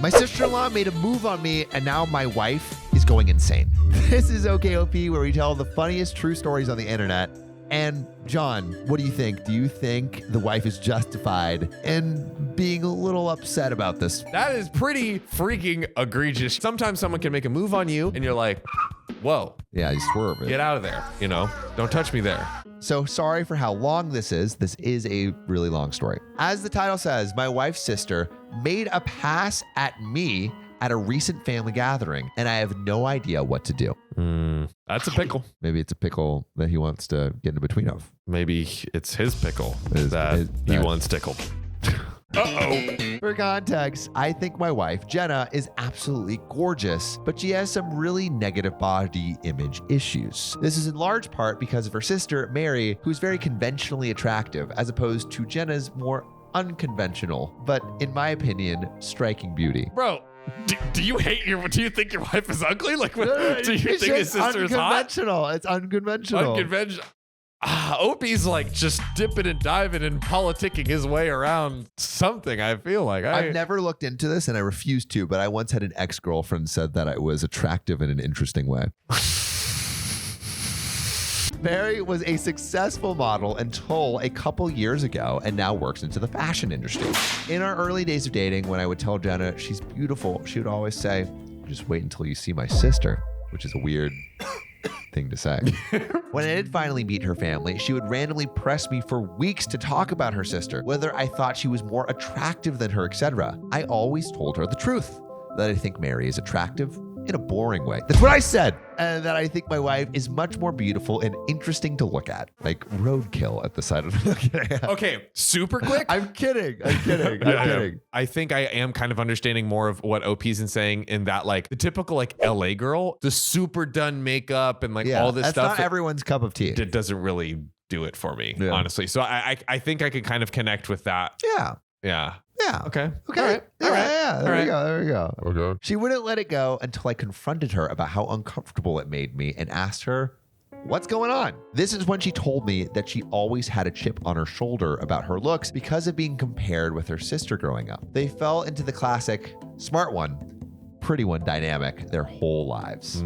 My sister-in-law made a move on me, and now my wife is going insane. This is OKOP, where we tell the funniest true stories on the internet. And John, what do you think? Do you think the wife is justified in being a little upset about this? That is pretty freaking egregious. Sometimes someone can make a move on you and you're like, whoa. Yeah, you swerve it. Get out of there. Don't touch me there. So sorry for how long this is. This is a really long story. As the title says, my wife's sister made a pass at me at a recent family gathering, and I have no idea what to do. That's a pickle. Maybe it's a pickle that he wants to get in between of. Maybe it's his pickle that he wants tickled. Uh-oh. For context, I think my wife, Jenna, is absolutely gorgeous, but she has some really negative body image issues. This is in large part because of her sister, Mary, who's very conventionally attractive, as opposed to Jenna's more unconventional, but in my opinion, striking beauty. Bro, do you think your wife is ugly? Like, do you think his sister is hot? It's unconventional. Unconventional. Opie's like just dipping and diving and politicking his way around something, I feel like. I've never looked into this and I refuse to, but I once had an ex-girlfriend said that I was attractive in an interesting way. Mary was a successful model until a couple years ago and now works into the fashion industry. In our early days of dating, when I would tell Jenna she's beautiful, she would always say, just wait until you see my sister, which is a weird thing to say. When I did finally meet her family, she would randomly press me for weeks to talk about her sister, whether I thought she was more attractive than her, etc. I always told her the truth, that I think Mary is attractive in a boring way. That's what I said. And that I think my wife is much more beautiful and interesting to look at. Like roadkill at the side of the... Okay, super quick. I'm kidding. I'm kidding. I think I am kind of understanding more of what OP's saying in that, like, the typical like LA girl, the super done makeup and like all this that's stuff. That's not everyone's cup of tea. It doesn't really do it for me, honestly. So I think I could kind of connect with that. Yeah. Yeah. Okay. All right. There we go. Okay. She wouldn't let it go until I confronted her about how uncomfortable it made me and asked her, what's going on? This is when she told me that she always had a chip on her shoulder about her looks because of being compared with her sister growing up. They fell into the classic smart one, pretty one dynamic their whole lives.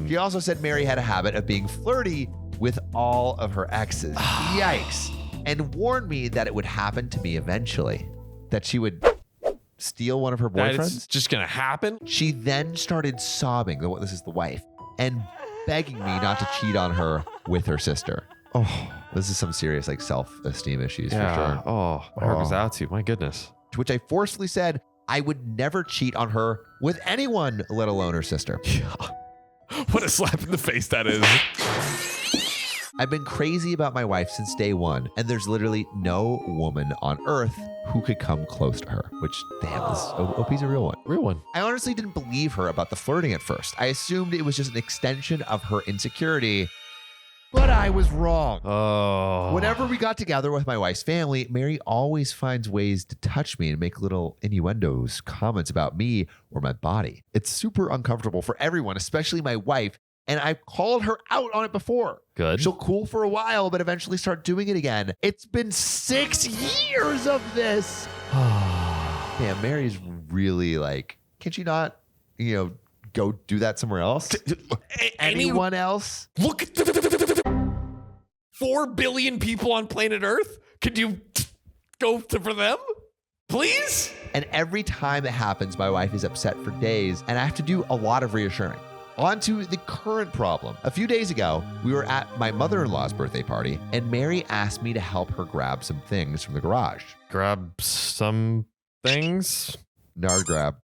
She also said Mary had a habit of being flirty with all of her exes. Yikes. And warned me that it would happen to me eventually. That she would steal one of her boyfriends. It's just gonna happen. She then started sobbing. This is the wife, and begging me not to cheat on her with her sister. Oh, this is some serious like self-esteem issues for sure. Oh, my heart goes out to you. My goodness. To which I forcefully said I would never cheat on her with anyone, let alone her sister. What a slap in the face that is. I've been crazy about my wife since day one, and there's literally no woman on earth who could come close to her, which, damn, OP's a real one. Real one. I honestly didn't believe her about the flirting at first. I assumed it was just an extension of her insecurity, but I was wrong. Oh. Whenever we got together with my wife's family, Mary always finds ways to touch me and make little innuendos, comments about me or my body. It's super uncomfortable for everyone, especially my wife. And I've called her out on it before. Good. She'll cool for a while, but eventually start doing it again. It's been 6 years of this. Damn, Mary's really like, can she not, go do that somewhere else? Anyone else? Look at 4 billion people on planet Earth. Could you go for them? Please? And every time it happens, my wife is upset for days, and I have to do a lot of reassuring. On to the current problem. A few days ago, we were at my mother-in-law's birthday party, and Mary asked me to help her grab some things from the garage. Grab some things? Nard grab.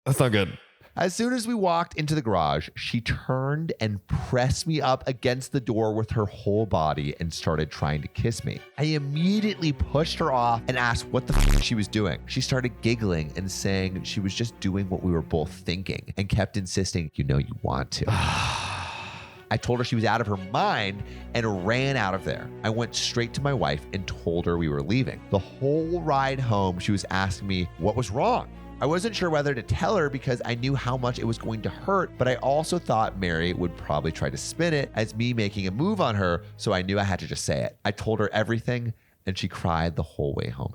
That's not good. As soon as we walked into the garage, she turned and pressed me up against the door with her whole body and started trying to kiss me. I immediately pushed her off and asked what the f she was doing. She started giggling and saying she was just doing what we were both thinking and kept insisting, you want to. I told her she was out of her mind and ran out of there. I went straight to my wife and told her we were leaving. The whole ride home, she was asking me what was wrong. I wasn't sure whether to tell her because I knew how much it was going to hurt, but I also thought Mary would probably try to spin it as me making a move on her, so I knew I had to just say it. I told her everything, and she cried the whole way home.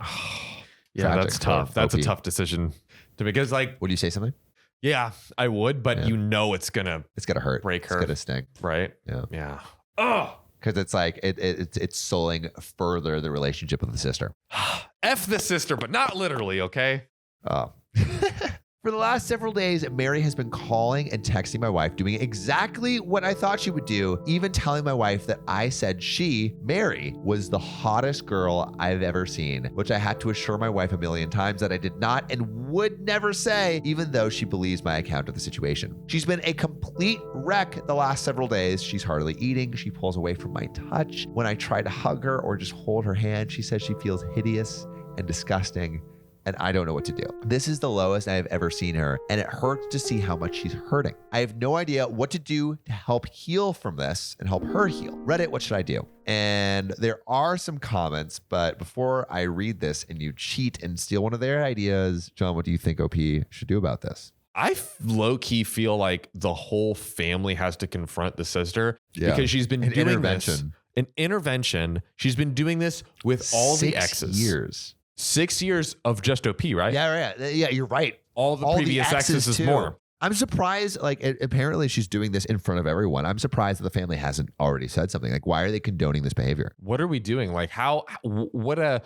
Yeah, Tragic that's tough. for That's OP. a tough decision to make. Because like, Would you say something? yeah, I would, but Yeah. you know it's gonna It's gonna hurt. break her, It's gonna sting. right? Yeah. Yeah. Oh, Because it's like it's sullying further the relationship with the sister. F the sister, but not literally. Okay. Oh. For the last several days, Mary has been calling and texting my wife, doing exactly what I thought she would do, even telling my wife that I said she, Mary, was the hottest girl I've ever seen, which I had to assure my wife a million times that I did not and would never say, even though she believes my account of the situation. She's been a complete wreck the last several days. She's hardly eating. She pulls away from my touch. When I try to hug her or just hold her hand, she says she feels hideous and disgusting, and I don't know what to do. This is the lowest I have ever seen her, and it hurts to see how much she's hurting. I have no idea what to do to help heal from this and help her heal. Reddit, what should I do? And there are some comments, but before I read this and you cheat and steal one of their ideas, John, what do you think OP should do about this? I low key feel like the whole family has to confront the sister because she's been doing intervention. An intervention. She's been doing this with all the 6 exes. years. 6 years of just OP, right? Yeah, you're right. All the previous exes is too. more. I'm surprised, like, apparently she's doing this in front of everyone. I'm surprised that the family hasn't already said something. Like, why are they condoning this behavior? What are we doing? Like, what a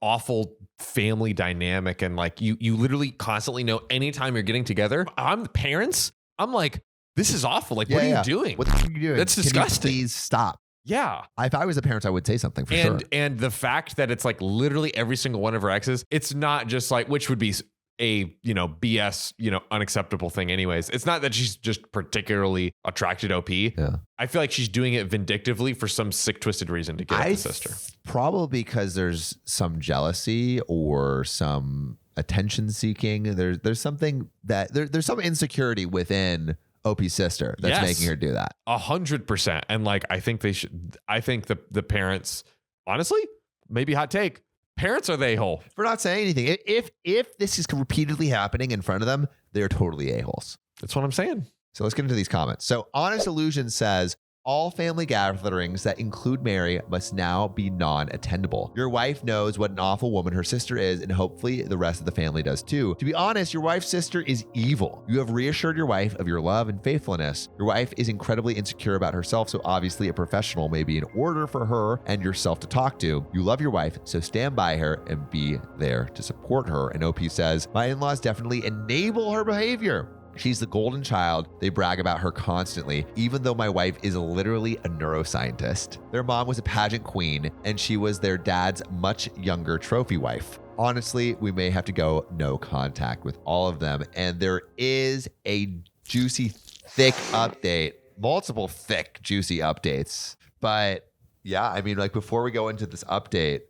awful family dynamic. And like, you literally constantly know anytime you're getting together. I'm the parents. I'm like, this is awful. Like, what are you doing? What the fuck are you doing? That's Can you disgusting. please stop. Yeah. If I was the parents, I would say something for sure. And the fact that it's like literally every single one of her exes, it's not just like, which would be a, BS, unacceptable thing anyways. It's not that she's just particularly attracted to OP. Yeah. I feel like she's doing it vindictively for some sick, twisted reason to get at the sister. Probably because there's some jealousy or some attention seeking. There's something that there's some insecurity within OP's sister that's making her do that. 100%. And like, I think the parents, honestly, maybe hot take, parents are the a-hole. For not saying anything. If this is repeatedly happening in front of them, they're totally a-holes. That's what I'm saying. So let's get into these comments. So Honest Illusion says, all family gatherings that include Mary must now be non-attendable. Your wife knows what an awful woman her sister is, and hopefully the rest of the family does too. To be honest, your wife's sister is evil. You have reassured your wife of your love and faithfulness. Your wife is incredibly insecure about herself, so obviously a professional may be in order for her and yourself to talk to. You love your wife, so stand by her and be there to support her. And OP says, my in-laws definitely enable her behavior. She's the golden child. They brag about her constantly, even though my wife is literally a neuroscientist. Their mom was a pageant queen, and she was their dad's much younger trophy wife. Honestly, we may have to go no contact with all of them. And there is a juicy, thick update, multiple thick, juicy updates. But yeah, I mean, like before we go into this update,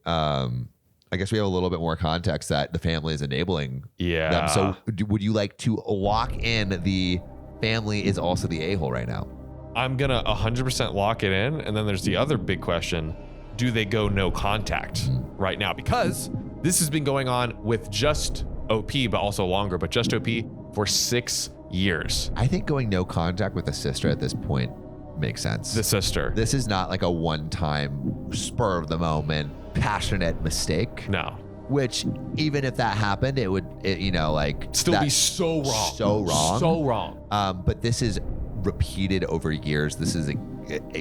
I guess we have a little bit more context that the family is enabling them. So would you like to lock in the family is also the a-hole right now? I'm going to 100% lock it in. And then there's the other big question. Do they go no contact right now? Because this has been going on with just OP, but also longer, but just OP for 6 years. I think going no contact with a sister at this point makes sense. The sister. This is not like a one-time spur of the moment passionate mistake. No. Which even if that happened, it would, still be so wrong. So wrong. So wrong. But this is repeated over years. This is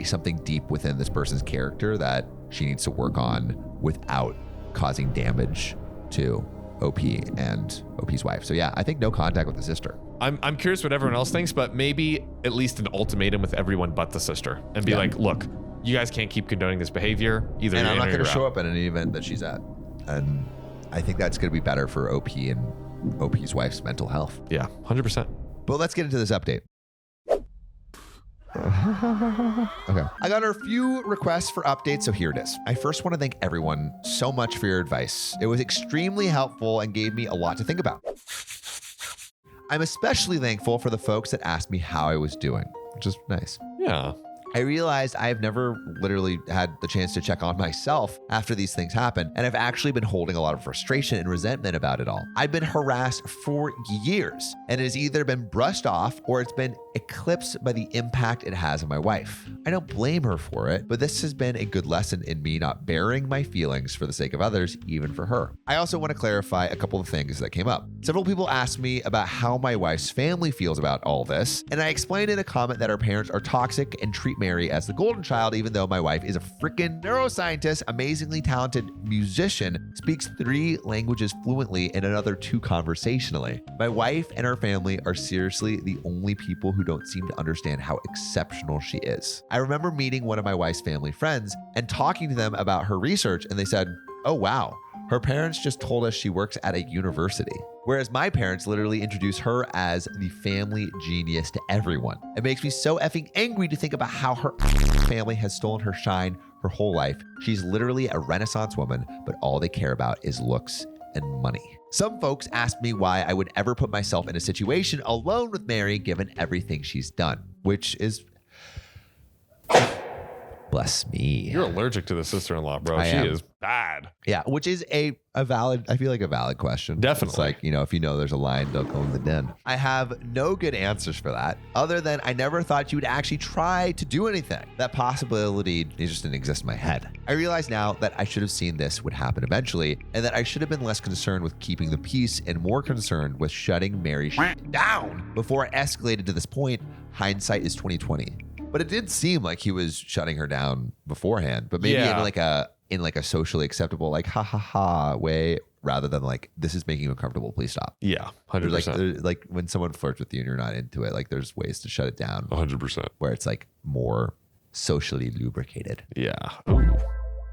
something deep within this person's character that she needs to work on without causing damage to OP and OP's wife. So yeah, I think no contact with the sister. I'm curious what everyone else thinks, but maybe at least an ultimatum with everyone but the sister and be like, look, you guys can't keep condoning this behavior. Either and I'm not going to show up at any event that she's at. And I think that's going to be better for OP and OP's wife's mental health. Yeah, 100%. But let's get into this update. Okay. I got a few requests for updates, so here it is. I first want to thank everyone so much for your advice. It was extremely helpful and gave me a lot to think about. I'm especially thankful for the folks that asked me how I was doing, which is nice. Yeah. I realized I've never literally had the chance to check on myself after these things happen, and I've actually been holding a lot of frustration and resentment about it all. I've been harassed for years, and it has either been brushed off or it's been eclipsed by the impact it has on my wife. I don't blame her for it, but this has been a good lesson in me not bearing my feelings for the sake of others, even for her. I also want to clarify a couple of things that came up. Several people asked me about how my wife's family feels about all this, and I explained in a comment that her parents are toxic and treat Mary as the golden child, even though my wife is a freaking neuroscientist, amazingly talented musician, speaks 3 languages fluently and another 2 conversationally. My wife and her family are seriously the only people who don't seem to understand how exceptional she is. I remember meeting one of my wife's family friends and talking to them about her research, and they said, "Oh wow, her parents just told us she works at a university." Whereas my parents literally introduce her as the family genius to everyone. It makes me so effing angry to think about how her family has stolen her shine her whole life. She's literally a Renaissance woman, but all they care about is looks and money. Some folks asked me why I would ever put myself in a situation alone with Mary given everything she's done, which is... Bless me. You're allergic to the sister-in-law, bro. She is bad. Yeah, which is a valid, I feel like a valid question. Definitely. It's like, if you know there's a lion, don't go in the den. I have no good answers for that, other than I never thought you would actually try to do anything. That possibility just didn't exist in my head. I realize now that I should have seen this would happen eventually, and that I should have been less concerned with keeping the peace and more concerned with shutting Mary down before it escalated to this point. Hindsight is 2020. But it did seem like he was shutting her down beforehand, but maybe in like a socially acceptable, like ha ha ha way, rather than like, this is making you uncomfortable, please stop. Yeah, 100%. There's like when someone flirts with you and you're not into it, like there's ways to shut it down. 100%. Where it's like more socially lubricated. Yeah.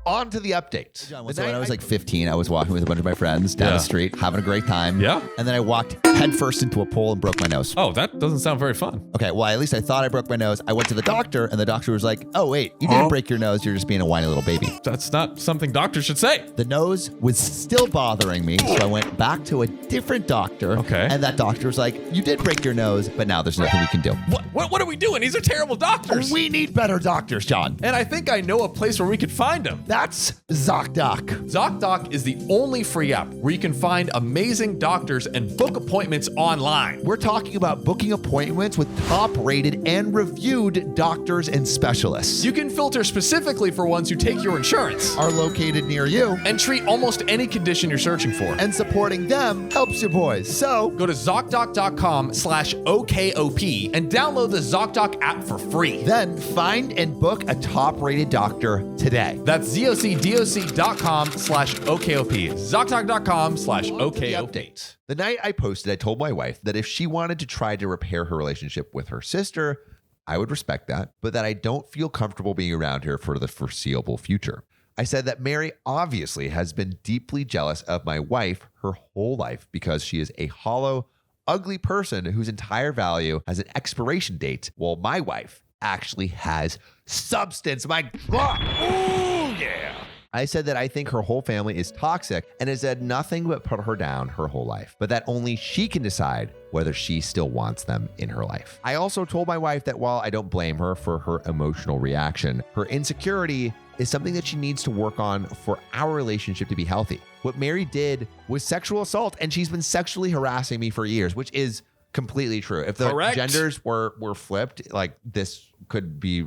On to the update. John, so when I was like 15, I was walking with a bunch of my friends down the street, having a great time. Yeah. And then I walked headfirst into a pole and broke my nose. Oh, that doesn't sound very fun. Okay, well, at least I thought I broke my nose. I went to the doctor, and the doctor was like, "Oh, wait, you didn't break your nose. You're just being a whiny little baby." That's not something doctors should say. The nose was still bothering me, so I went back to a different doctor. Okay. And that doctor was like, "You did break your nose, but now there's nothing we can do." What are we doing? These are terrible doctors. We need better doctors, John. And I think I know a place where we could find them. That's ZocDoc. ZocDoc is the only free app where you can find amazing doctors and book appointments online. We're talking about booking appointments with top-rated and reviewed doctors and specialists. You can filter specifically for ones who take your insurance, Are located near you, and treat almost any condition you're searching for. and supporting them helps you boys. So Go to ZocDoc.com/OKOP and download the ZocDoc app for free. then find and book a top-rated doctor today. That's ZocDoc.com/OKOP. ZocDoc.com/OKOP. Update. The night I posted, I told my wife that if she wanted to try to repair her relationship with her sister, I would respect that, but that I don't feel comfortable being around her for the foreseeable future. I said that Mary obviously has been deeply jealous of my wife her whole life because she is a hollow, ugly person whose entire value has an expiration date, while my wife actually has substance. My God. Ooh, yeah. I said that I think her whole family is toxic and has said nothing but put her down her whole life, but that only she can decide whether she still wants them in her life. I also told my wife that while I don't blame her for her emotional reaction, her insecurity is something that she needs to work on for our relationship to be healthy. What Mary did was sexual assault, and she's been sexually harassing me for years, which is completely true. If the Correct. genders were flipped, like this could be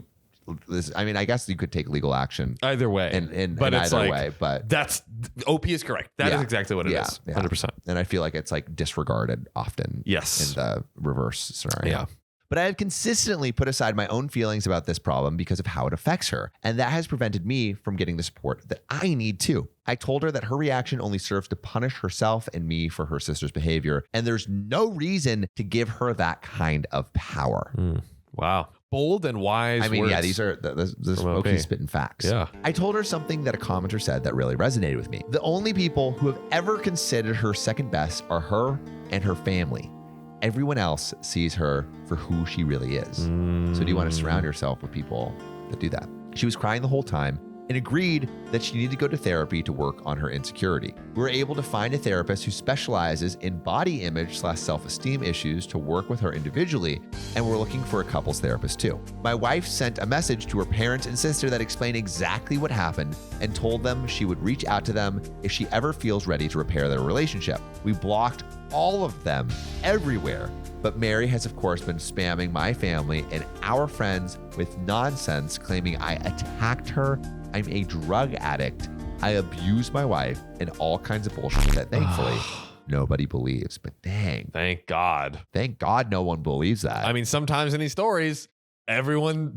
this. I mean, I guess you could take legal action Either way. in either way, but that's OP is correct. That is exactly what it is. 100%. And I feel like it's like disregarded often. Yes. In the reverse scenario. Yeah. But I have consistently put aside my own feelings about this problem because of how it affects her. And that has prevented me from getting the support that I need too. I told her that her reaction only serves to punish herself and me for her sister's behavior. And there's no reason to give her that kind of power. Wow. Bold and wise I mean, words. yeah, these are this Okie spitting facts. Yeah. I told her something that a commenter said that really resonated with me. The only people who have ever considered her second best are her and her family. Everyone else sees her for who she really is. So do you want to surround yourself with people that do that? She was crying the whole time, and agreed that she needed to go to therapy to work on her insecurity. We were able to find a therapist who specializes in body image/self-esteem issues to work with her individually, and we're looking for a couples therapist too. My wife sent a message to her parents and sister that explained exactly what happened and told them she would reach out to them if she ever feels ready to repair their relationship. We blocked all of them everywhere. But Mary has, of course, been spamming my family and our friends with nonsense, claiming I attacked her, I'm a drug addict, I abuse my wife, and all kinds of bullshit that thankfully nobody believes. But Thank God. thank God no one believes that. I mean, sometimes in these stories, everyone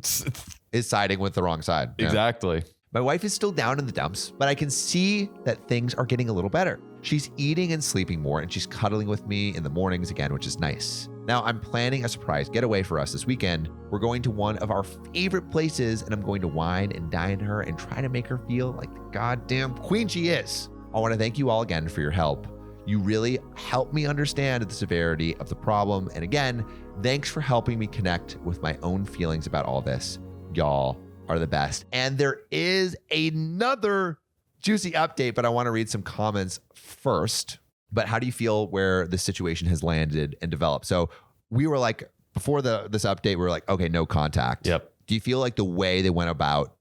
Is siding with the wrong side. Yeah. exactly. My wife is still down in the dumps, but I can see that things are getting a little better. She's eating and sleeping more, and she's cuddling with me in the mornings again, which is nice. Now, I'm planning a surprise getaway for us this weekend. We're going to one of our favorite places, and I'm going to wine and dine her and try to make her feel like the goddamn queen she is. I want to thank you all again for your help. You really helped me understand the severity of the problem. And again, thanks for helping me connect with my own feelings about all this. Y'all are the best. And there is another juicy update, but I want to read some comments first. But how do you feel where the situation has landed and developed? So we were like, before this update, we were like, okay, no contact. Yep. Do you feel like the way they went about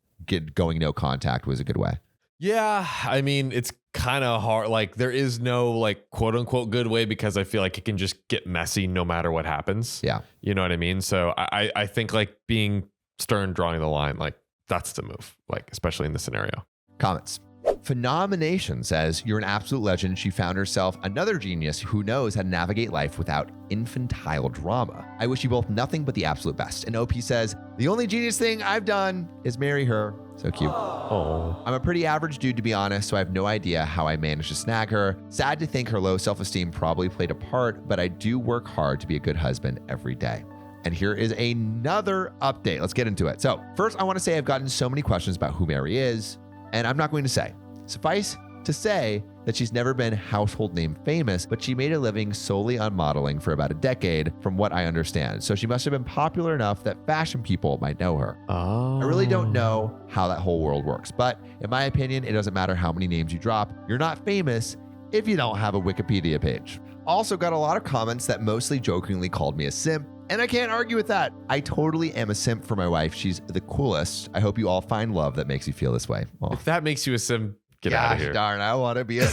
going no contact was a good way? Yeah, I mean, it's kind of hard. Like, there is no like quote unquote good way because I feel like it can just get messy no matter what happens. Yeah. You know what I mean? So I think like being stern, drawing the line, like that's the move, like especially in this scenario. Comments. Phenomenation says, you're an absolute legend. She found herself another genius who knows how to navigate life without infantile drama. I wish you both nothing but the absolute best. And OP says, the only genius thing I've done is marry her. So cute. Oh, I'm a pretty average dude, to be honest, so I have no idea how I managed to snag her. Sad to think her low self-esteem probably played a part, but I do work hard to be a good husband every day. And here is another update. Let's get into it. So first, I want to say I've gotten so many questions about who Mary is, and I'm not going to say. Suffice to say that she's never been household name famous, but she made a living solely on modeling for about a decade, from what I understand. So she must have been popular enough that fashion people might know her. oh. I really don't know how that whole world works, but in my opinion, it doesn't matter how many names you drop. You're not famous if you don't have a Wikipedia page. Also got a lot of comments that mostly jokingly called me a simp, and I can't argue with that. I totally am a simp for my wife. She's the coolest. I hope you all find love that makes you feel this way. Oh, If that makes you a sim, get out of gosh here. darn, I want to be a...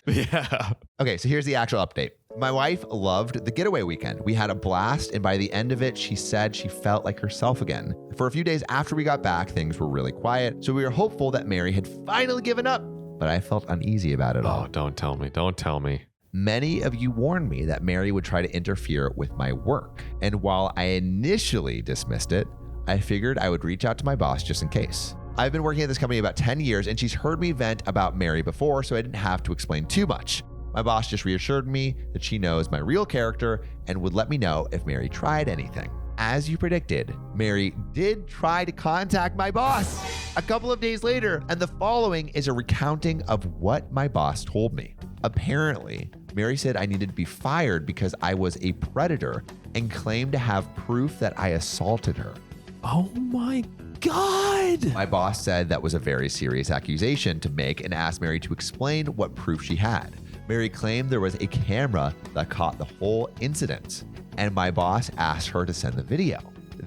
Yeah. Okay, so here's the actual update. My wife loved the getaway weekend. We had a blast, and by the end of it, she said she felt like herself again. For a few days after we got back, things were really quiet, so we were hopeful that Mary had finally given up, but I felt uneasy about it all. Oh, don't tell me. Don't tell me. Many of you warned me that Mary would try to interfere with my work, and while I initially dismissed it, I figured I would reach out to my boss just in case. I've been working at this company about 10 years, and she's heard me vent about Mary before, so I didn't have to explain too much. My boss just reassured me that she knows my real character and would let me know if Mary tried anything. As you predicted, Mary did try to contact my boss a couple of days later, and the following is a recounting of what my boss told me. Apparently, Mary said I needed to be fired because I was a predator and claimed to have proof that I assaulted her. Oh my God. My boss said that was a very serious accusation to make and asked Mary to explain what proof she had. Mary claimed there was a camera that caught the whole incident, and my boss asked her to send the video.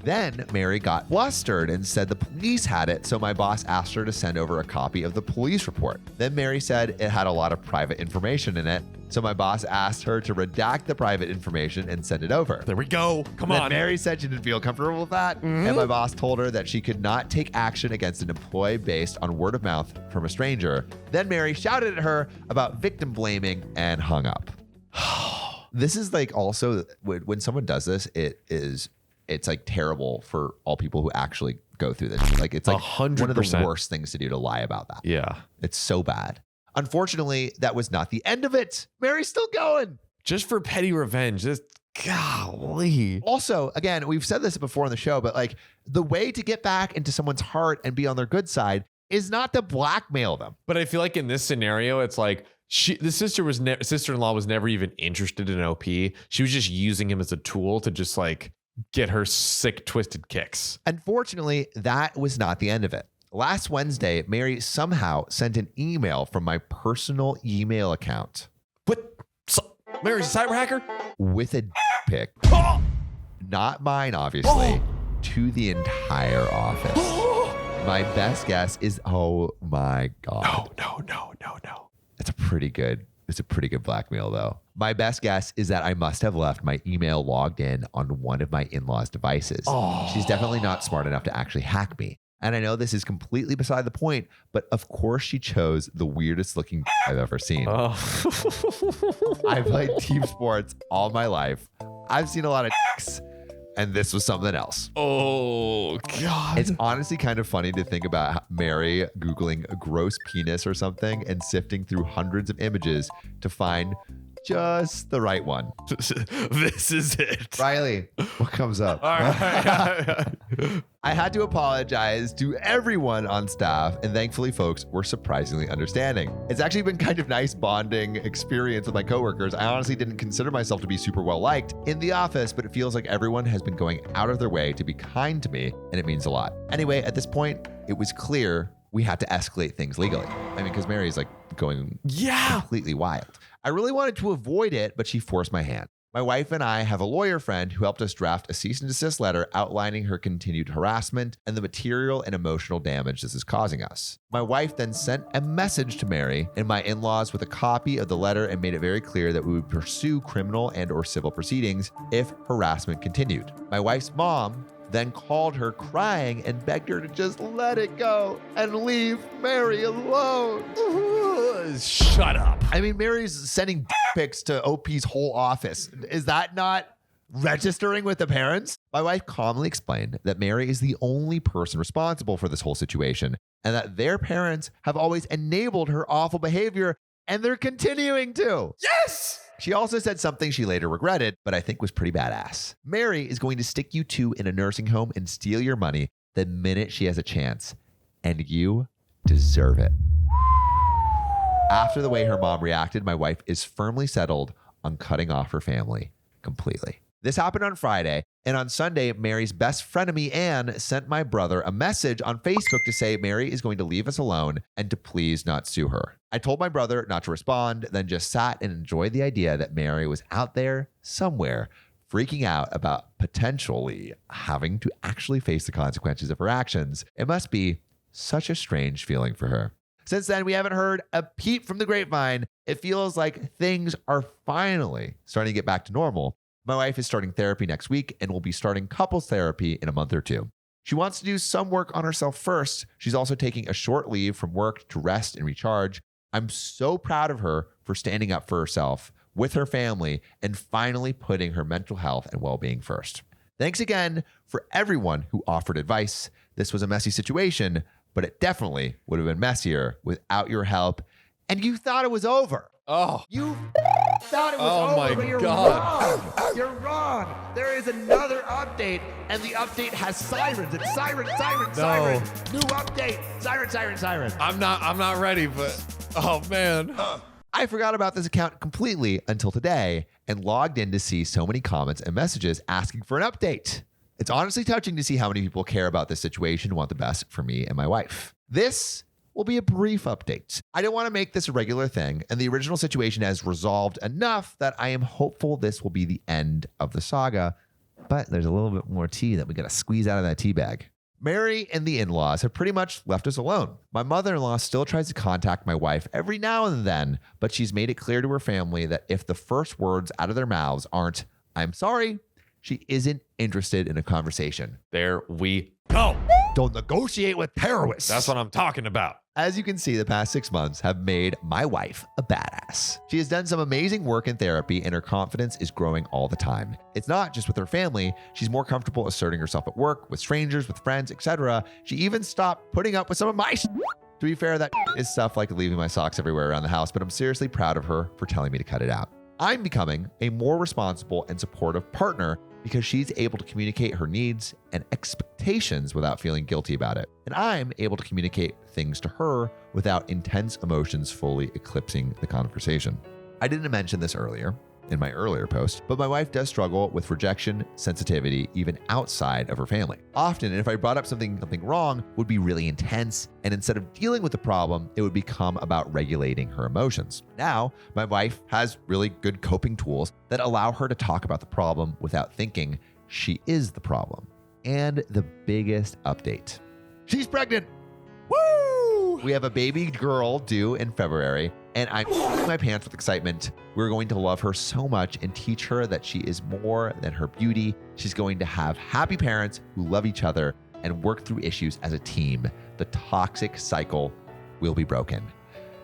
Then Mary got flustered and said the police had it, so my boss asked her to send over a copy of the police report. Then Mary said it had a lot of private information in it, so my boss asked her to redact the private information and send it over. There we go. Come Then on. Mary said she didn't feel comfortable with that, and my boss told her that she could not take action against an employee based on word of mouth from a stranger. Then Mary shouted at her about victim blaming and hung up. This is like also when someone does this, it's like terrible for all people who actually go through this. Like it's like 100%. one of the worst things to do, to lie about that. Yeah. It's so bad. Unfortunately, that was not the end of it. Mary's still going. Just for petty revenge. Just golly. Also, again, we've said this before on the show, but like the way to get back into someone's heart and be on their good side is not to blackmail them. But I feel like in this scenario, it's like the sister-in-law was never even interested in OP. She was just using him as a tool to just like get her sick, twisted kicks. Unfortunately, that was not the end of it. Last Wednesday, Mary somehow sent an email from my personal email account What? Mary's a cyber hacker? with a pic, not mine, obviously, to the entire office. My best guess is, oh my God. No. It's a pretty good blackmail though. My best guess is that I must have left my email logged in on one of my in-laws' devices. She's definitely not smart enough to actually hack me. And I know this is completely beside the point, but of course she chose the weirdest looking I've ever seen. I've played team sports all my life. I've seen a lot of and this was something else. Oh, God. It's honestly kind of funny to think about Mary Googling a gross penis or something and sifting through hundreds of images to find just the right one. This is it. Riley, what comes up? All right. I had to apologize to everyone on staff, and thankfully folks were surprisingly understanding. It's actually been kind of nice bonding experience with my coworkers. I honestly didn't consider myself to be super well liked in the office, but it feels like everyone has been going out of their way to be kind to me, and it means a lot. Anyway, at this point, it was clear we had to escalate things legally. I mean, because Mary's like going completely wild. I really wanted to avoid it, but she forced my hand. My wife and I have a lawyer friend who helped us draft a cease and desist letter outlining her continued harassment and the material and emotional damage this is causing us. My wife then sent a message to Mary and my in-laws with a copy of the letter and made it very clear that we would pursue criminal and or civil proceedings if harassment continued. My wife's mom then called her crying and begged her to just let it go and leave Mary alone. Shut up. I mean, Mary's sending pics to OP's whole office. Is that not registering with the parents? My wife calmly explained that Mary is the only person responsible for this whole situation and that their parents have always enabled her awful behavior and they're continuing to. Yes! She also said something she later regretted, but I think was pretty badass. Mary is going to stick you two in a nursing home and steal your money the minute she has a chance, and you deserve it. After the way her mom reacted, my wife is firmly settled on cutting off her family completely. This happened on Friday, and on Sunday, Mary's best frenemy, Anne, sent my brother a message on Facebook to say Mary is going to leave us alone and to please not sue her. I told my brother not to respond, then just sat and enjoyed the idea that Mary was out there somewhere freaking out about potentially having to actually face the consequences of her actions. It must be such a strange feeling for her. Since then, we haven't heard a peep from the grapevine. It feels like things are finally starting to get back to normal. My wife is starting therapy next week and will be starting couples therapy in a month or two. She wants to do some work on herself first. She's also taking a short leave from work to rest and recharge. I'm so proud of her for standing up for herself with her family and finally putting her mental health and well-being first. Thanks again for everyone who offered advice. This was a messy situation, but it definitely would have been messier without your help. And you thought it was over. Oh. You thought it was Oh over, my but you're God. wrong. You're wrong. There is another update, and the update has sirens. It's siren. New update. Siren. I'm not ready, but oh man. I forgot about this account completely until today and logged in to see so many comments and messages asking for an update. It's honestly touching to see how many people care about this situation and want the best for me and my wife. This will be a brief update. I don't want to make this a regular thing, and the original situation has resolved enough that I am hopeful this will be the end of the saga, but there's a little bit more tea that we got to squeeze out of that tea bag. Mary and the in-laws have pretty much left us alone. My mother-in-law still tries to contact my wife every now and then, but she's made it clear to her family that if the first words out of their mouths aren't, "I'm sorry," she isn't interested in a conversation. There we go. Don't negotiate with terrorists. That's what I'm talking about. As you can see, the past 6 months have made my wife a badass. She has done some amazing work in therapy and her confidence is growing all the time. It's not just with her family. She's more comfortable asserting herself at work, with strangers, with friends, etc. She even stopped putting up with some of my To be fair, that is stuff like leaving my socks everywhere around the house, but I'm seriously proud of her for telling me to cut it out. I'm becoming a more responsible and supportive partner because she's able to communicate her needs and expectations without feeling guilty about it. And I'm able to communicate things to her without intense emotions fully eclipsing the conversation. I didn't mention this earlier, in my earlier post, but my wife does struggle with rejection, sensitivity, even outside of her family. Often, if I brought up something wrong, would be really intense, and instead of dealing with the problem, it would become about regulating her emotions. Now, my wife has really good coping tools that allow her to talk about the problem without thinking she is the problem. And the biggest update. She's pregnant. Woo! We have a baby girl due in February, and I'm in my pants with excitement. We're going to love her so much and teach her that she is more than her beauty. She's going to have happy parents who love each other and work through issues as a team. The toxic cycle will be broken.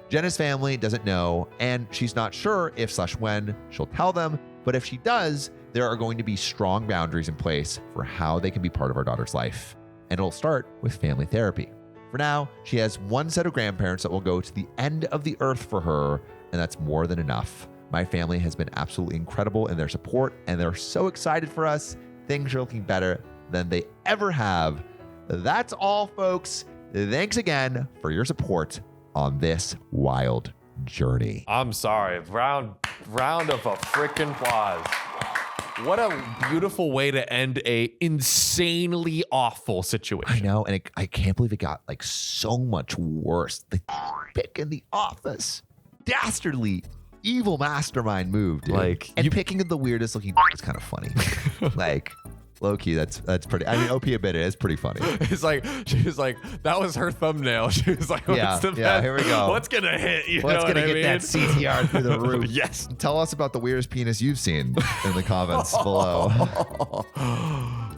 Jenna's family doesn't know, and she's not sure if/when she'll tell them, but if she does, there are going to be strong boundaries in place for how they can be part of our daughter's life. And it'll start with family therapy. For now, she has one set of grandparents that will go to the end of the earth for her, and that's more than enough. My family has been absolutely incredible in their support, and they're so excited for us. Things are looking better than they ever have. That's all, folks. Thanks again for your support on this wild journey. I'm sorry. Round of a freaking applause. What a beautiful way to end a insanely awful situation. I know, and I can't believe it got like so much worse. The pick in the office, dastardly, evil mastermind move, dude. Like, and picking the weirdest looking is kind of funny. Like, low key, that's pretty. I mean, OP admitted it's pretty funny. It's like she was like, that was her thumbnail. She was like, what's the best? Here we go. What's gonna hit? You What's know gonna what I get that mean? CTR through the roof? Yes. Tell us about the weirdest penis you've seen in the comments below.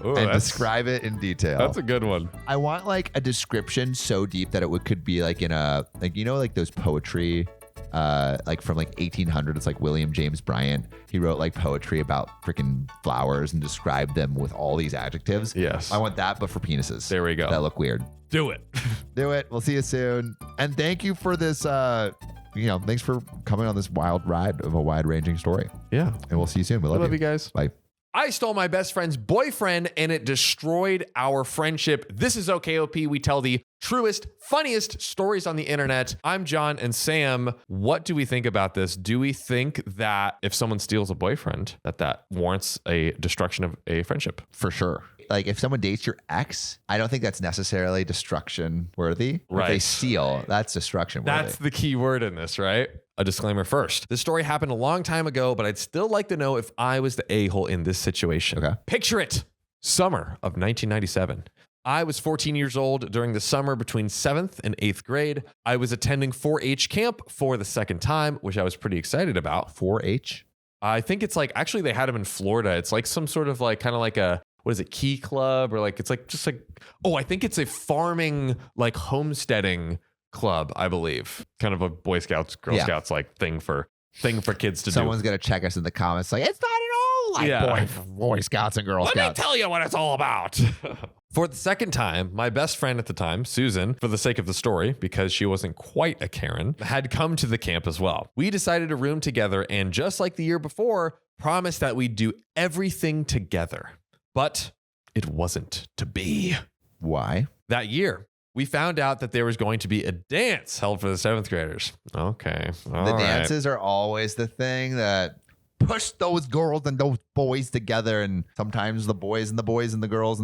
Ooh, And describe it in detail. That's a good one. I want like a description so deep that could be like in a, like, you know, like those poetry, like from like 1800. It's like William James Bryant. He wrote like poetry about freaking flowers and described them with all these adjectives. Yes. I want that, but for penises. There we go. That look weird. Do it. Do it. We'll see you soon. And thank you for this, thanks for coming on this wild ride of a wide ranging story. Yeah. And we'll see you soon. We love you guys. Bye. I stole my best friend's boyfriend and it destroyed our friendship. This is OKOP. We tell the truest, funniest stories on the internet. I'm John and Sam. What do we think about this? Do we think that if someone steals a boyfriend, that warrants a destruction of a friendship? For sure. Like if someone dates your ex, I don't think that's necessarily destruction worthy. Right. If they steal, that's destruction worthy. That's the key word in this, right? A disclaimer first. This story happened a long time ago, but I'd still like to know if I was the a-hole in this situation. Okay. Picture it. Summer of 1997. I was 14 years old during the summer between 7th and 8th grade. I was attending 4-H camp for the second time, which I was pretty excited about. 4-H? I think it's like, actually they had them in Florida. It's like some sort of like, kind of like a, what is it, Key Club? Or like, it's like, just like, oh, I think it's a farming, like homesteading club, I believe. Kind of a Boy Scouts, Girl Scouts like thing for kids to Someone's going to check us in the comments like, it's not at all like Boy Scouts and Girl Let Scouts. me tell you what it's all about. For the second time, my best friend at the time, Susan, for the sake of the story, because she wasn't quite a Karen, had come to the camp as well. We decided to room together and just like the year before, promised that we'd do everything together. But it wasn't to be. Why? That year, we found out that there was going to be a dance held for the 7th graders. Okay. The dances are always the thing that push those girls and those boys together. And sometimes the boys and the boys and the girls,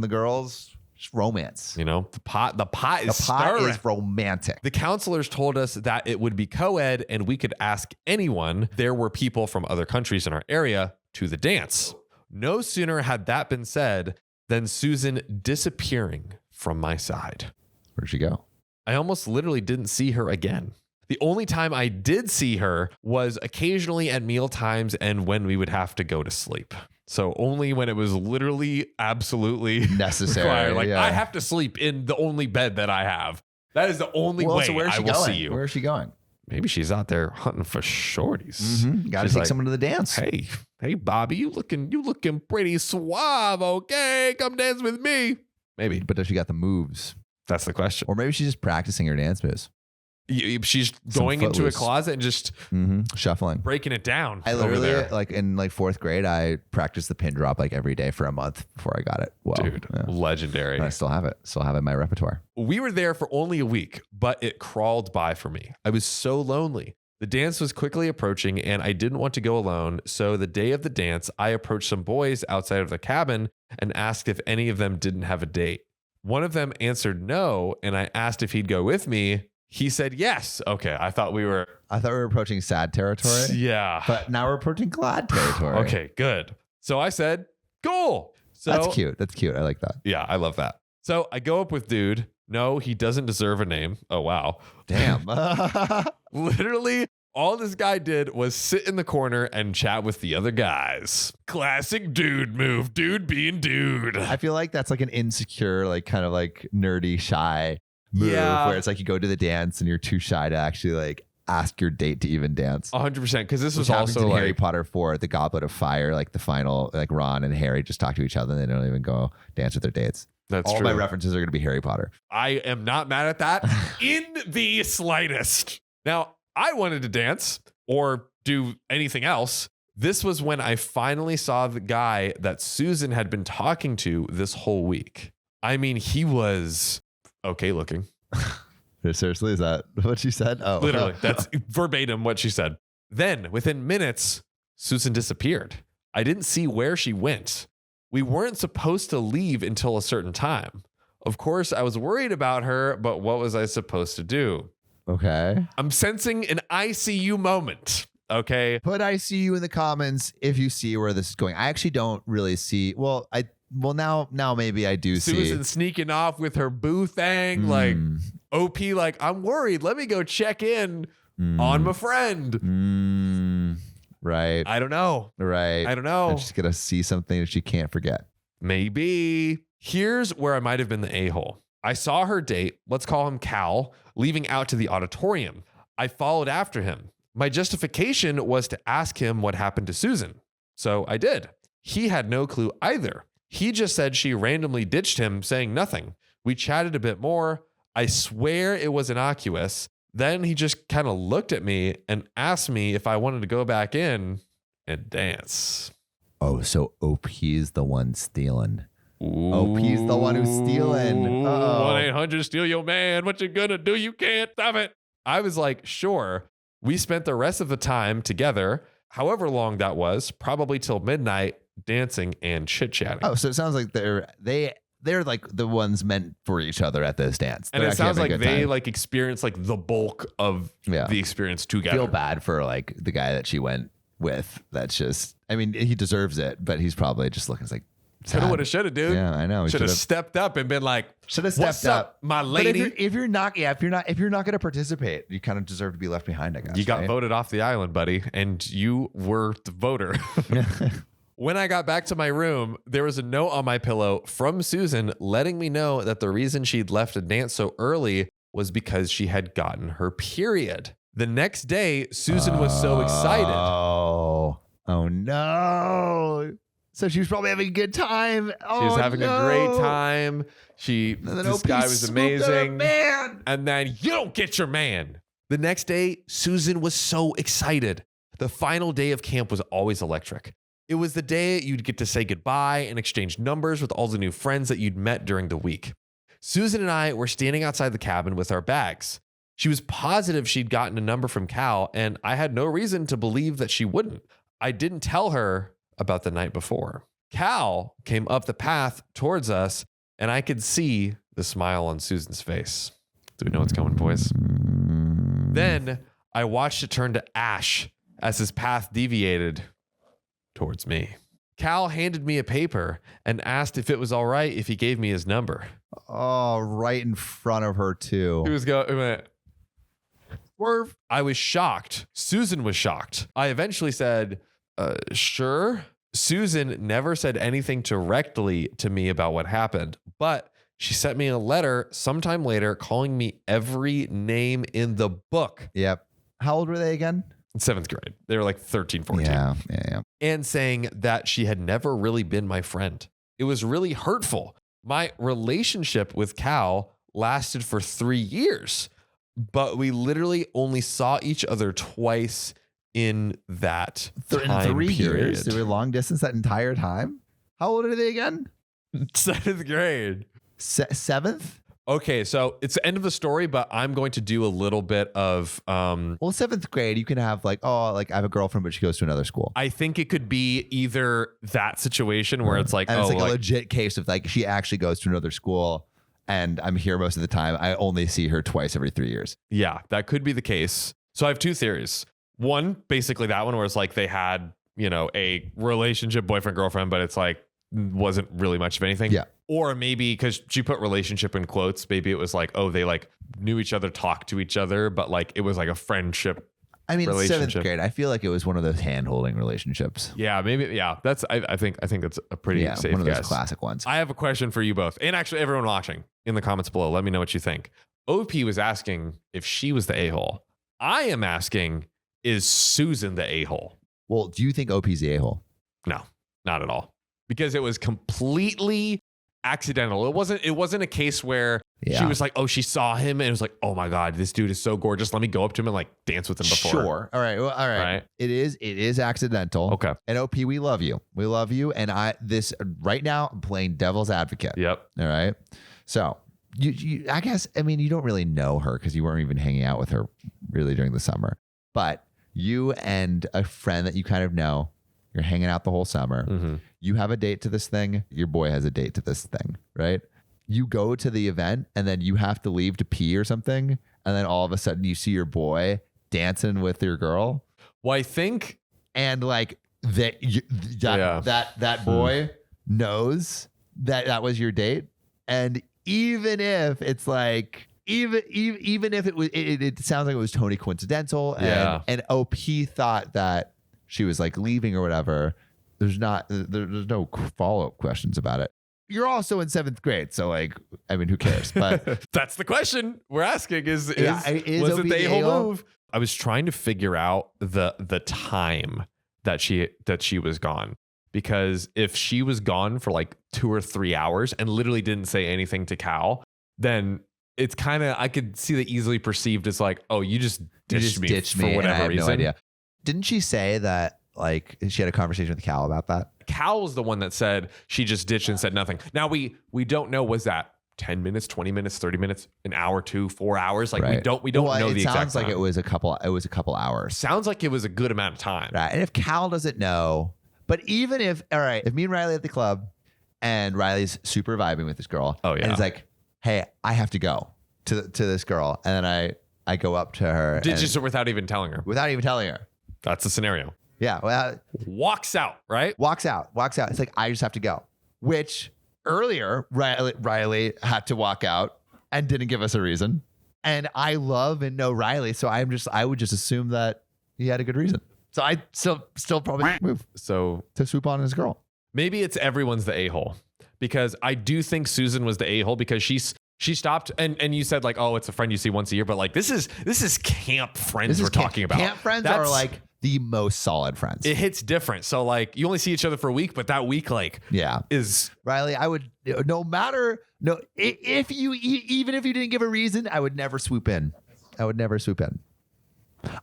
just romance. You know, the pot is romantic. The counselors told us that it would be co-ed and we could ask anyone. There were people from other countries in our area to the dance. No sooner had that been said than Susan disappearing from my side. Where'd she go? I almost literally didn't see her again. The only time I did see her was occasionally at meal times and when we would have to go to sleep. So only when it was literally absolutely necessary. required. Like I have to sleep in the only bed that I have. That is the only way so where's I she will going? see you. Where is she going? Maybe she's out there hunting for shorties. Got to She's take like, someone to the dance. Hey, Bobby, you looking pretty suave. Okay, come dance with me. Maybe, But does she got the moves? that's the question. Or maybe she's just practicing her dance moves. She's going into a footloose. closet and just Shuffling. breaking it down. I over literally, there. like in like 4th grade, I practiced the pin drop like every day for a month before I got it. Well, Dude, legendary. And I still have it. Still have it in my repertoire. We were there for only a week, but it crawled by for me. I was so lonely. The dance was quickly approaching and I didn't want to go alone. So the day of the dance, I approached some boys outside of the cabin and asked if any of them didn't have a date. One of them answered no, and I asked if he'd go with me. He said yes. Okay, I thought we were approaching sad territory. Yeah. But now we're approaching glad territory. Okay, good. So I said, cool. So That's cute. That's cute. I like that. Yeah, I love that. So I go up with dude. No, he doesn't deserve a name. Oh, wow. Damn. Literally, all this guy did was sit in the corner and chat with the other guys. Classic dude move. Dude being dude. I feel like that's like an insecure, like kind of like nerdy, shy move where it's like you go to the dance and you're too shy to actually like ask your date to even dance. 100%. Because this was Which happens also in like Harry Potter 4, the Goblet of Fire, like the final, like Ron and Harry just talk to each other and they don't even go dance with their dates. That's All true. my references are going to be Harry Potter. I am not mad at that in the slightest. Now, I wanted to dance or do anything else. This was when I finally saw the guy that Susan had been talking to this whole week. I mean, he was okay looking. Seriously, is that what she said? Oh, Literally, that's verbatim what she said. Then, within minutes, Susan disappeared. I didn't see where she went. We weren't supposed to leave until a certain time. Of course, I was worried about her, but what was I supposed to do? Okay. I'm sensing an ICU moment. Okay. Put ICU in the comments if you see where this is going. I actually don't really see. Well, now maybe I do see. Susan sneaking off with her boo thing, like OP, like, I'm worried. Let me go check in on my friend. Right. I don't know. Right. I don't know. And she's going to see something that she can't forget. Maybe. Here's where I might have been the a-hole. I saw her date, let's call him Cal, leaving out to the auditorium. I followed after him. My justification was to ask him what happened to Susan. So I did. He had no clue either. He just said she randomly ditched him, saying nothing. We chatted a bit more. I swear it was innocuous. Then he just kind of looked at me and asked me if I wanted to go back in and dance. Oh, so OP's the one stealing. OP's the one who's stealing. 1-800-STEAL-YOUR-MAN. What you gonna do? You can't stop it. I was like, sure. We spent the rest of the time together, however long that was, probably till midnight, dancing and chit-chatting. Oh, so it sounds like they're like the ones meant for each other at this dance. And They're it sounds actually like having a good they time. like experience like the bulk of the experience together. Feel bad for like the guy that she went with. That's just, I mean, he deserves it, but he's probably just looking like Coulda, woulda, shoulda, dude. Yeah, I know. Should have stepped up and been like, should have "What's stepped up, my lady?" But if you're not going to participate, you kind of deserve to be left behind, I guess. You got right? voted off the island, buddy, and you were the voter. When I got back to my room, there was a note on my pillow from Susan letting me know that the reason she'd left a dance so early was because she had gotten her period. The next day, Susan was so excited. Oh no. So she was probably having a good time. She was having a great time. This guy was amazing. And then you don't get your man. The next day, Susan was so excited. The final day of camp was always electric. It was the day you'd get to say goodbye and exchange numbers with all the new friends that you'd met during the week. Susan and I were standing outside the cabin with our bags. She was positive she'd gotten a number from Cal, and I had no reason to believe that she wouldn't. I didn't tell her about the night before. Cal came up the path towards us, and I could see the smile on Susan's face. Do we know what's coming, boys? Then I watched it turn to ash as his path deviated towards me. Cal handed me a paper and asked if it was all right if he gave me his number. Oh, right in front of her too. He went, swerve. I was shocked. Susan was shocked. I eventually said, sure. Susan never said anything directly to me about what happened, but she sent me a letter sometime later calling me every name in the book. Yep. How old were they again? In 7th grade. They were like 13, 14. Yeah. And saying that she had never really been my friend. It was really hurtful. My relationship with Cal lasted for 3 years, but we literally only saw each other twice in that time in 3 period. years? They were long distance that entire time? How old are they again? 7th grade. 7th? Okay, so it's the end of the story, but I'm going to do a little bit of. Well, seventh grade, you can have like, oh, like I have a girlfriend, but she goes to another school. I think it could be either that situation where it's like, and it's oh, like a legit case of like she actually goes to another school, and I'm here most of the time. I only see her twice every 3 years. yeah, that could be the case. So I have two theories. One, basically that one where it's like they had, a relationship, boyfriend, girlfriend, but it's like wasn't really much of anything. Yeah. Or maybe because she put relationship in quotes, maybe it was like, oh, they like knew each other, talked to each other, but like it was like a friendship. I mean, relationship. seventh grade, I feel like it was one of those hand-holding relationships. Yeah, maybe. Yeah, that's. I think that's a pretty safe one of those guess. classic ones. I have a question for you both, and actually everyone watching in the comments below. Let me know what you think. OP was asking if she was the a-hole. I am asking, is Susan the a-hole? Well, do you think OP's the a-hole? No, not at all. Because it was completely accidental. It wasn't a case where she was like, oh, she saw him and it was like, oh my God, this dude is so gorgeous. Let me go up to him and like dance with him before. Sure. All right. Well, all right. Right. It is accidental. Okay. And OP, we love you. We love you. And right now I'm playing devil's advocate. Yep. All right. So I guess, I mean, you don't really know her because you weren't even hanging out with her really during the summer, but you and a friend that you kind of know, you're hanging out the whole summer. Mm-hmm. You have a date to this thing. Your boy has a date to this thing, right? You go to the event and then you have to leave to pee or something. And then all of a sudden you see your boy dancing with your girl. Well, I think. And like that boy knows that was your date. And even if it's like, even if it sounds like it was totally coincidental and OP thought that she was like leaving or whatever, there's no follow-up questions about it. You're also in 7th grade, so like, I mean, who cares? But that's the question we're asking is was OP it the a-hole a-hole? move? I was trying to figure out the time that she was gone, because if she was gone for like 2 or 3 hours and literally didn't say anything to Cal, then it's kind of, I could see that easily perceived as like, oh, you just ditched me for whatever I have reason. No idea. Didn't she say that like she had a conversation with Cal about that? Cal was the one that said she just ditched and said nothing. Now we don't know, was that 10 minutes, 20 minutes, 30 minutes, an hour, 2, 4 hours? Like right. we don't know the exact time. It sounds like it was a couple hours. Sounds like it was a good amount of time. Right. And if Cal doesn't know, but even if, all right, if me and Riley at the club and Riley's super vibing with this girl. Oh yeah. And he's like, hey, I have to go to this girl. And then I go up to her. Just without even telling her. Without even telling her. That's the scenario. Yeah. Well, walks out, right? Walks out. It's like, I just have to go. Which earlier, Riley had to walk out and didn't give us a reason. And I love and know Riley. So I would just assume that he had a good reason. So I still probably move. So to swoop on his girl. Maybe it's everyone's the a-hole, because I do think Susan was the a-hole, because she stopped and you said like, oh, it's a friend you see once a year, but like this is camp friends we're talking about. Camp friends are like the most solid friends. It hits different. So like you only see each other for a week, but that week is Riley. I would if you even if you didn't give a reason, I would never swoop in.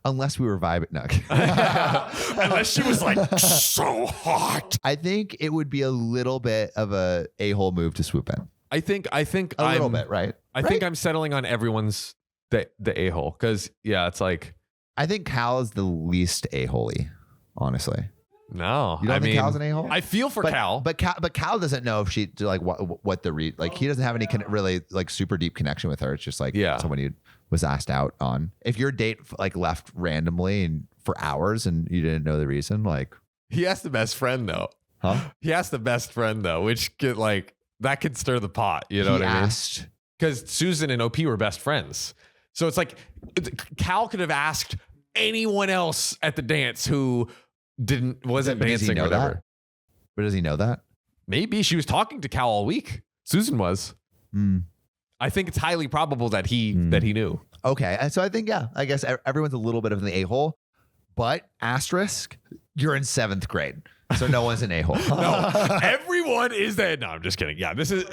Unless we were vibing. No. Unless she was like so hot. I think it would be a little bit of a hole move to swoop in. I think a little bit, right? I think I'm settling on everyone's the a-hole, because it's like, I think Cal is the least a-holey, honestly. No, you don't think Cal's an a-hole? I feel for Cal, but Cal doesn't know if she like what the like he doesn't have any really like super deep connection with her. It's just like someone he was asked out on. If your date like left randomly and for hours and you didn't know the reason, like he asked the best friend though. Huh? He asked the best friend though, which could like that could stir the pot. You know what I mean? Because Susan and OP were best friends, so it's like Cal could have asked anyone else at the dance who wasn't dancing or whatever. But does he know that? Maybe she was talking to Cal all week. Susan was. I think it's highly probable that he knew. Okay, and so I think I guess everyone's a little bit of an a-hole, but asterisk, you're in 7th grade, so no one's an a-hole. No, everyone is that. No, I'm just kidding. Yeah, this is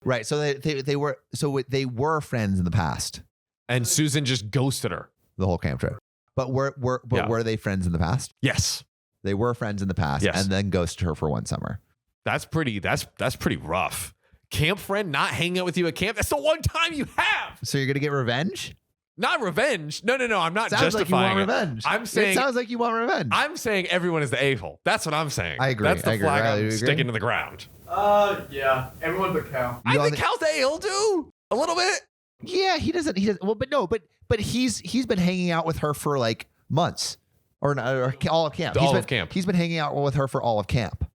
right. So they were friends in the past, and Susan just ghosted her the whole camp trip. But were they friends in the past? Yes. They were friends in the past, and then ghosted her for one summer. That's pretty rough. camp friend not hanging out with you at camp. That's the one time you have. So you're gonna get revenge? Not revenge. No. I'm not Sounds like you justifying want it. revenge. I'm saying it sounds like you want revenge. I'm saying everyone is the a-hole. That's what I'm saying. I agree. That's the I agree. flag Riley, I'm you agree? sticking to the ground. Yeah. Everyone but Cal. I think Cal's the a-hole too. A little bit. Yeah, he doesn't. Well, but he's been hanging out with her for like months, or all of camp. All of camp. He's been hanging out with her for all of camp.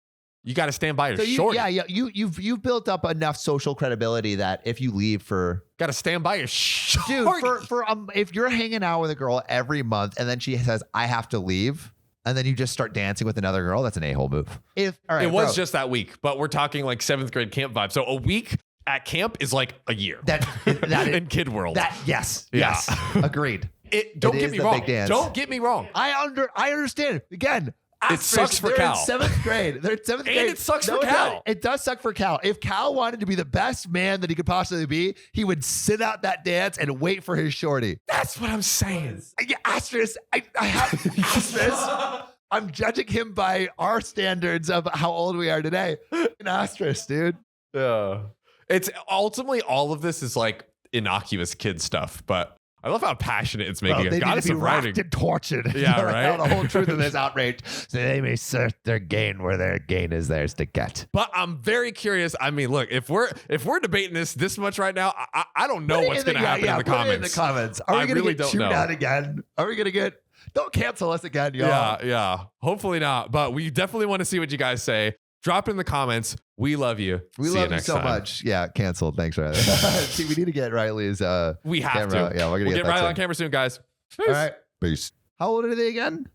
You got to stand by your So shorty. you've built up enough social credibility that if you leave for Got to stand by your shorty. dude for if you're hanging out with a girl every month and then she says I have to leave and then you just start dancing with another girl, that's an a-hole move. All right, It was bro, just that week, but we're talking like 7th grade camp vibe. So a week at camp is like a year. that in kid world. yes Yeah. agreed. Don't It get is me the wrong. big dance. Don't get me wrong. I understand. Again, It sucks for they're Cal. in 7th grade. They're in 7th grade. And it sucks for it Cal. does. It does suck for Cal. If Cal wanted to be the best man that he could possibly be, he would sit out that dance and wait for his shorty. That's what I'm saying. Yeah, asterisk. I have asterisk. I'm judging him by our standards of how old we are today. An asterisk, dude. Yeah. It's ultimately all of this is like innocuous kid stuff, but I love how passionate it's making. They need Goddess to be of writing. racked and tortured. Yeah, right? The whole truth of this outrage, so they may search their gain where their gain is theirs to get. But I'm very curious. I mean, look, if we're debating this much right now, I don't know what's going to happen in the put it in the comments. comments. Are we I going to really get don't chewed know. out again? Are we going to get? Don't cancel us again, y'all. Yeah. Hopefully not. But we definitely want to see what you guys say. Drop it in the comments. We love you. We See love you you next so time. much. Yeah, canceled. Thanks, Riley. See, we need to get Riley's We have camera. to. Yeah, we're gonna We'll get get Riley that on camera soon, guys. soon. All right. Peace. How old are they again?